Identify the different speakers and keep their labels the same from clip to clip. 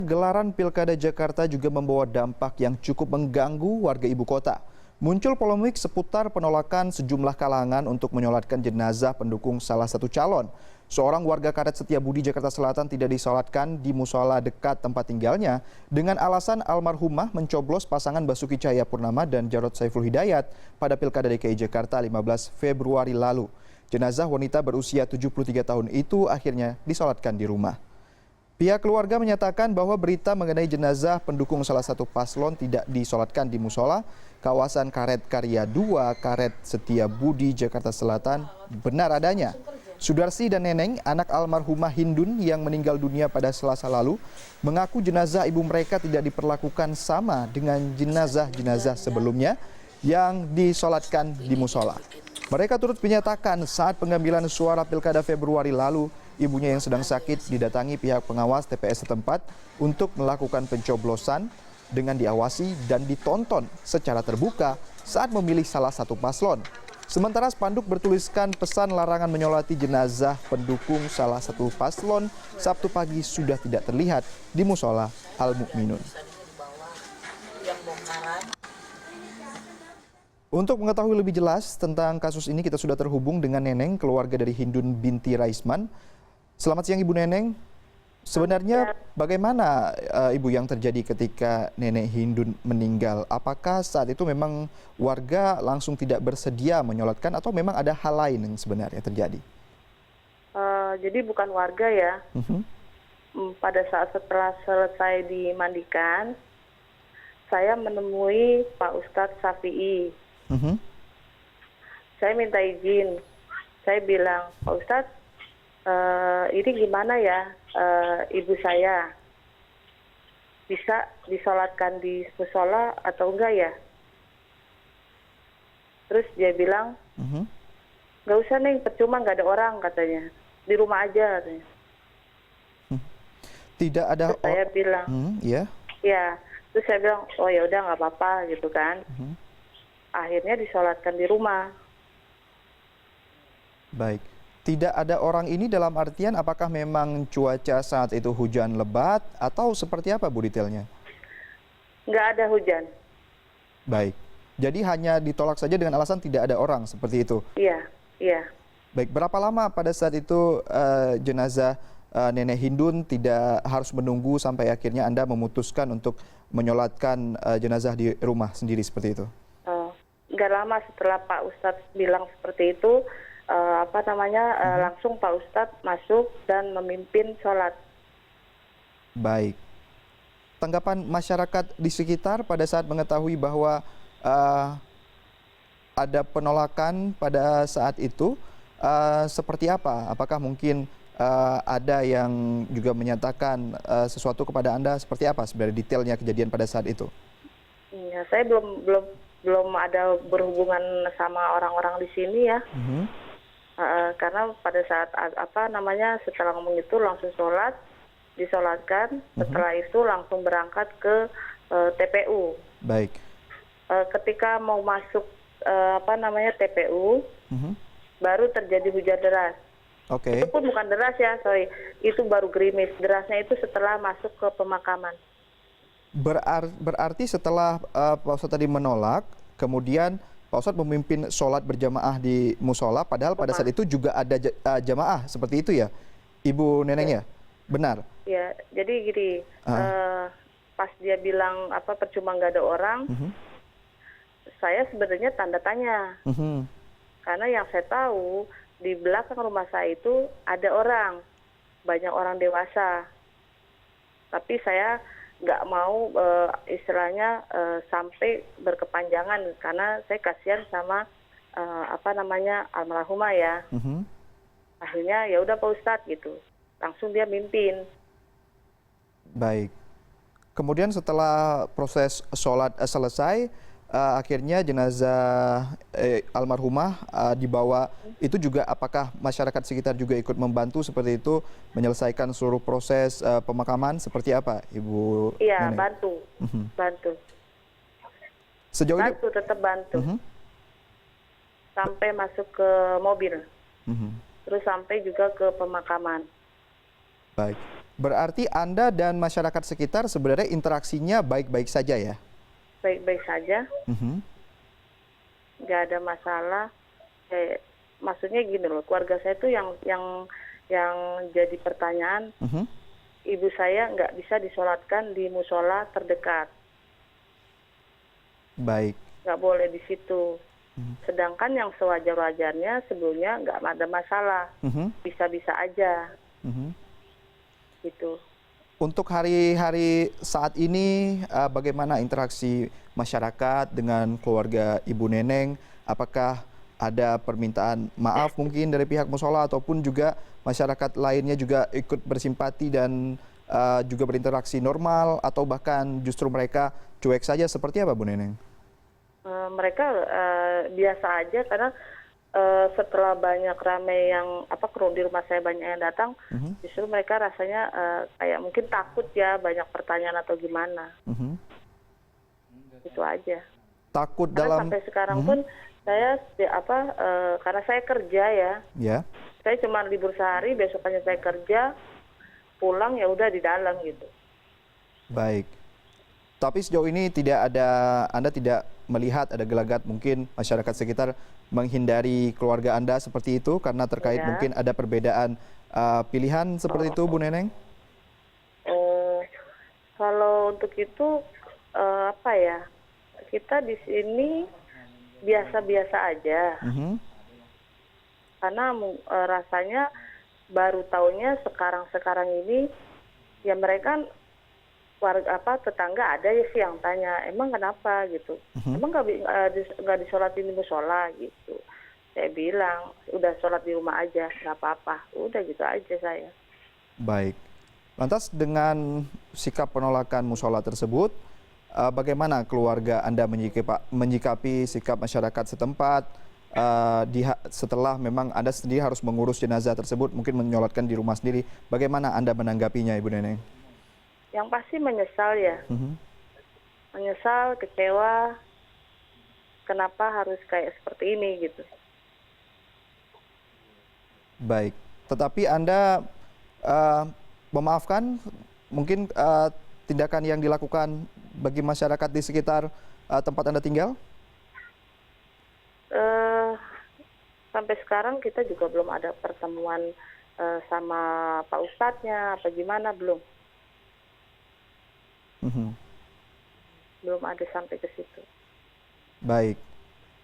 Speaker 1: Gelaran Pilkada Jakarta juga membawa dampak yang cukup mengganggu warga ibu kota. Muncul polemik seputar penolakan sejumlah kalangan untuk menyolatkan jenazah pendukung salah satu calon. Seorang warga Karet Setiabudi, Jakarta Selatan tidak disolatkan di musola dekat tempat tinggalnya dengan alasan almarhumah mencoblos pasangan Basuki Cahayapurnama dan Jarod Saiful Hidayat pada Pilkada DKI Jakarta 15 Februari lalu. Jenazah wanita berusia 73 tahun itu akhirnya disolatkan di rumah. Pihak keluarga menyatakan bahwa berita mengenai jenazah pendukung salah satu paslon tidak disolatkan di musola kawasan Karet Karya 2, Karet Setiabudi, Jakarta Selatan benar adanya. Sudarsi dan Neneng, anak almarhumah Hindun yang meninggal dunia pada Selasa lalu, mengaku jenazah ibu mereka tidak diperlakukan sama dengan jenazah-jenazah sebelumnya yang disolatkan di musola. Mereka turut menyatakan saat pengambilan suara Pilkada Februari lalu, ibunya yang sedang sakit didatangi pihak pengawas TPS setempat untuk melakukan pencoblosan dengan diawasi dan ditonton secara terbuka saat memilih salah satu paslon. Sementara spanduk bertuliskan pesan larangan menyolati jenazah pendukung salah satu paslon Sabtu pagi sudah tidak terlihat di musola Al-Mukminun. Untuk mengetahui lebih jelas tentang kasus ini, kita sudah terhubung dengan Neneng, keluarga dari Hindun binti Raisman. Selamat siang Ibu Neneng. Sebenarnya bagaimana Ibu yang terjadi ketika Nenek Hindun meninggal? Apakah saat itu memang warga langsung tidak bersedia menyolatkan atau memang ada hal lain yang sebenarnya terjadi?
Speaker 2: Jadi bukan warga ya. Pada saat setelah selesai dimandikan, saya menemui Pak Ustadz Syafi'i. Saya minta izin. Saya bilang, Pak Ustadz, ini gimana ya ibu saya? Bisa disolatkan di musola atau enggak ya? Terus dia bilang, nggak usah Neng, percuma nggak ada orang katanya. Di rumah aja katanya.
Speaker 1: Tidak ada.
Speaker 2: Terus saya bilang, ya. Terus saya bilang, oh ya udah nggak apa-apa gitu kan. Akhirnya disolatkan di rumah.
Speaker 1: Baik. Tidak ada orang ini dalam artian apakah memang cuaca saat itu hujan lebat atau seperti apa Bu detailnya?
Speaker 2: Nggak ada hujan.
Speaker 1: Baik. Jadi hanya ditolak saja dengan alasan tidak ada orang seperti itu?
Speaker 2: Iya, iya.
Speaker 1: Baik, berapa lama pada saat itu jenazah Nenek Hindun tidak harus menunggu sampai akhirnya Anda memutuskan untuk menyolatkan jenazah di rumah sendiri seperti itu?
Speaker 2: Nggak lama setelah Pak Ustadz bilang seperti itu, langsung Pak Ustadz masuk dan memimpin sholat.
Speaker 1: Baik. Tanggapan masyarakat di sekitar pada saat mengetahui bahwa ada penolakan pada saat itu, seperti apa? Apakah mungkin ada yang juga menyatakan sesuatu kepada Anda seperti apa sebenarnya detailnya kejadian pada saat itu?
Speaker 2: Ya, saya belum ada berhubungan sama orang-orang di sini ya. Karena pada saat setelah ngomong itu langsung sholat, disolatkan, setelah itu langsung berangkat ke TPU.
Speaker 1: Baik.
Speaker 2: Ketika mau masuk TPU, baru terjadi hujan deras.
Speaker 1: Oke.
Speaker 2: Itu pun bukan deras ya, itu baru gerimis. Derasnya itu setelah masuk ke pemakaman.
Speaker 1: Berarti setelah Pak Ustadz tadi menolak, kemudian Pak Ustadz memimpin sholat berjamaah di musola, padahal pada saat itu juga ada jamaah, seperti itu ya, Ibu Neneng ya? Benar?
Speaker 2: Ya, jadi gini, pas dia bilang percuma nggak ada orang, saya sebenarnya tanda tanya. Karena yang saya tahu, di belakang rumah saya itu ada orang, banyak orang dewasa. Tapi saya nggak mau istilahnya sampai berkepanjangan karena saya kasihan sama almarhumah ya. Akhirnya ya udah Pak Ustadz gitu, langsung dia mimpin.
Speaker 1: Baik. Kemudian setelah proses sholat selesai, akhirnya jenazah almarhumah dibawa. Itu juga apakah masyarakat sekitar juga ikut membantu seperti itu menyelesaikan seluruh proses pemakaman seperti apa Ibu
Speaker 2: Iya,
Speaker 1: Neneng?
Speaker 2: bantu.
Speaker 1: Sejauh ini
Speaker 2: tetap bantu. Sampai masuk ke mobil. Terus sampai juga ke pemakaman.
Speaker 1: Baik. Berarti Anda dan masyarakat sekitar sebenarnya interaksinya baik-baik saja ya?
Speaker 2: Baik-baik saja,
Speaker 1: Mhm,
Speaker 2: nggak ada masalah. Maksudnya gini loh, keluarga saya tuh yang jadi pertanyaan,
Speaker 1: mhm.
Speaker 2: ibu saya nggak bisa disolatkan di musola terdekat,
Speaker 1: Baik.
Speaker 2: nggak boleh di situ.
Speaker 1: Mhm,
Speaker 2: Sedangkan yang sewajar-wajarnya sebelumnya nggak ada masalah,
Speaker 1: mhm,
Speaker 2: bisa-bisa aja
Speaker 1: mhm.
Speaker 2: gitu.
Speaker 1: Untuk hari-hari saat ini, bagaimana interaksi masyarakat dengan keluarga Ibu Neneng? Apakah ada permintaan maaf mungkin dari pihak musola ataupun juga masyarakat lainnya juga ikut bersimpati dan juga berinteraksi normal atau bahkan justru mereka cuek saja seperti apa Bu Neneng?
Speaker 2: Mereka biasa aja karena setelah banyak ramai yang di rumah saya banyak yang datang,
Speaker 1: Mhm,
Speaker 2: justru mereka rasanya kayak mungkin takut ya banyak pertanyaan atau gimana,
Speaker 1: mhm.
Speaker 2: itu aja.
Speaker 1: Takut
Speaker 2: Karena
Speaker 1: dalam
Speaker 2: sampai sekarang
Speaker 1: mhm,
Speaker 2: pun saya karena saya kerja ya,
Speaker 1: ya,
Speaker 2: saya cuma libur sehari, besokannya saya kerja, pulang ya udah di dalam gitu.
Speaker 1: baik. Tapi sejauh ini tidak ada, Anda tidak melihat ada gelagat mungkin masyarakat sekitar menghindari keluarga Anda seperti itu karena terkait
Speaker 2: Ya,
Speaker 1: mungkin ada perbedaan pilihan seperti itu Bu Neneng?
Speaker 2: oh kalau untuk itu apa ya, kita di sini biasa-biasa aja.
Speaker 1: Mhm,
Speaker 2: Karena rasanya baru taunya sekarang-sekarang ini, ya mereka warga tetangga ada ya sih yang tanya, "Emang kenapa?" gitu.
Speaker 1: mhm.
Speaker 2: "Emang nggak disolatin di musola?" gitu. Saya bilang, "Udah sholat di rumah aja, nggak apa-apa." Udah gitu aja saya.
Speaker 1: Baik. Lantas dengan sikap penolakan musola tersebut, bagaimana keluarga Anda menyikapi sikap masyarakat setempat, setelah memang Anda sendiri harus mengurus jenazah tersebut, mungkin menyolatkan di rumah sendiri. Bagaimana Anda menanggapinya Ibu Neneng?
Speaker 2: Yang pasti menyesal ya,
Speaker 1: Mhm.
Speaker 2: menyesal, kecewa, kenapa harus kayak seperti ini gitu.
Speaker 1: Baik, tetapi Anda eee, memaafkan mungkin tindakan yang dilakukan bagi masyarakat di sekitar tempat Anda tinggal?
Speaker 2: Eh Sampai sekarang kita juga belum ada pertemuan sama Pak Ustadznya apa gimana,
Speaker 1: Mhm.
Speaker 2: belum ada sampai ke situ.
Speaker 1: Baik.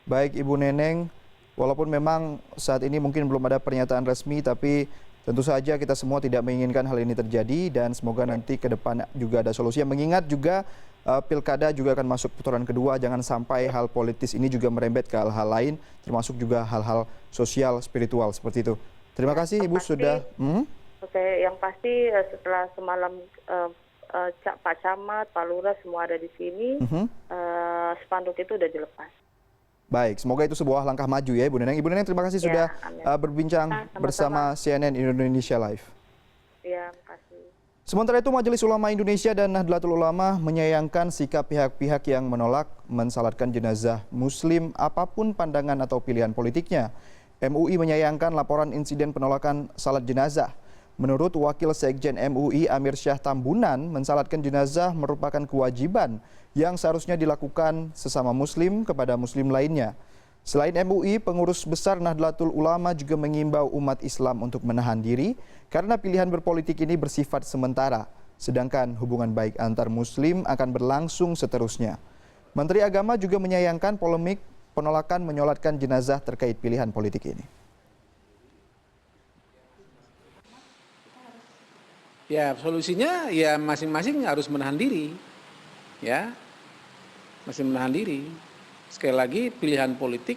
Speaker 1: Baik Ibu Neneng, walaupun memang saat ini mungkin belum ada pernyataan resmi, tapi tentu saja kita semua tidak menginginkan hal ini terjadi dan semoga
Speaker 2: Ya,
Speaker 1: nanti ke depan juga ada solusi. Mengingat juga pilkada juga akan masuk putaran kedua, jangan sampai hal politis ini juga merembet ke hal-hal lain, termasuk juga hal-hal sosial, spiritual seperti itu. Terima
Speaker 2: ya.
Speaker 1: kasih
Speaker 2: Yang
Speaker 1: Ibu
Speaker 2: pasti,
Speaker 1: sudah.
Speaker 2: oke, yang pasti setelah semalam Pak Camat, Pak Lurah semua ada di sini,
Speaker 1: Mhm.
Speaker 2: spanduk itu udah dilepas.
Speaker 1: Baik, semoga itu sebuah langkah maju ya Ibu Neneng. Ibu Neneng terima kasih sudah
Speaker 2: Ya, amin.
Speaker 1: berbincang
Speaker 2: Sama-sama.
Speaker 1: bersama CNN Indonesia Live.
Speaker 2: Ya, makasih.
Speaker 1: Sementara itu, Majelis Ulama Indonesia dan Nahdlatul Ulama menyayangkan sikap pihak-pihak yang menolak mensalatkan jenazah Muslim apapun pandangan atau pilihan politiknya. MUI menyayangkan laporan insiden penolakan salat jenazah. Menurut Wakil Sekjen MUI Amir Syah Tambunan, mensalatkan jenazah merupakan kewajiban yang seharusnya dilakukan sesama Muslim kepada Muslim lainnya. Selain MUI, pengurus besar Nahdlatul Ulama juga mengimbau umat Islam untuk menahan diri karena pilihan berpolitik ini bersifat sementara, sedangkan hubungan baik antar Muslim akan berlangsung seterusnya. Menteri Agama juga menyayangkan polemik penolakan menyolatkan jenazah terkait pilihan politik ini.
Speaker 3: Ya, solusinya ya masing-masing harus menahan diri. Ya, masih menahan diri. Sekali lagi pilihan politik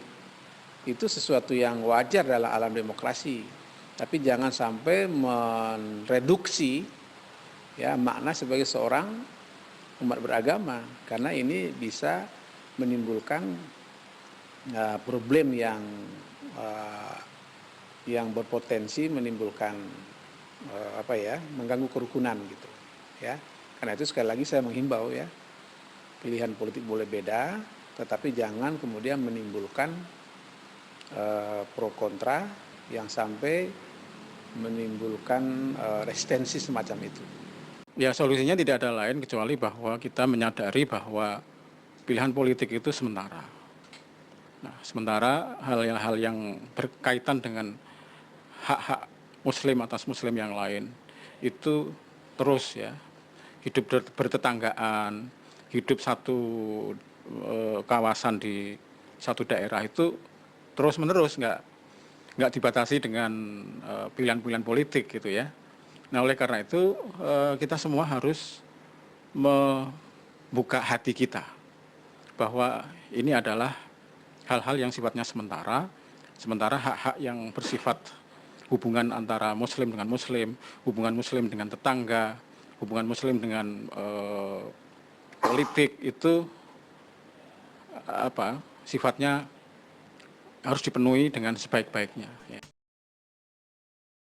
Speaker 3: itu sesuatu yang wajar dalam alam demokrasi. Tapi jangan sampai mereduksi ya makna sebagai seorang umat beragama karena ini bisa menimbulkan problem yang berpotensi menimbulkan mengganggu kerukunan gitu ya. Karena itu sekali lagi saya menghimbau ya, pilihan politik boleh beda tetapi jangan kemudian menimbulkan pro kontra yang sampai menimbulkan resistensi semacam itu. Ya solusinya tidak ada lain kecuali bahwa kita menyadari bahwa pilihan politik itu sementara. Nah, sementara hal-hal yang berkaitan dengan hak-hak Muslim atas Muslim yang lain itu terus ya hidup bertetanggaan, hidup satu kawasan di satu daerah itu terus menerus nggak dibatasi dengan pilihan-pilihan politik gitu ya. Nah oleh karena itu kita semua harus membuka hati kita bahwa ini adalah hal-hal yang sifatnya sementara hak-hak yang bersifat hubungan antara Muslim dengan Muslim, hubungan Muslim dengan tetangga, hubungan Muslim dengan politik itu sifatnya harus dipenuhi dengan sebaik-baiknya. Ya.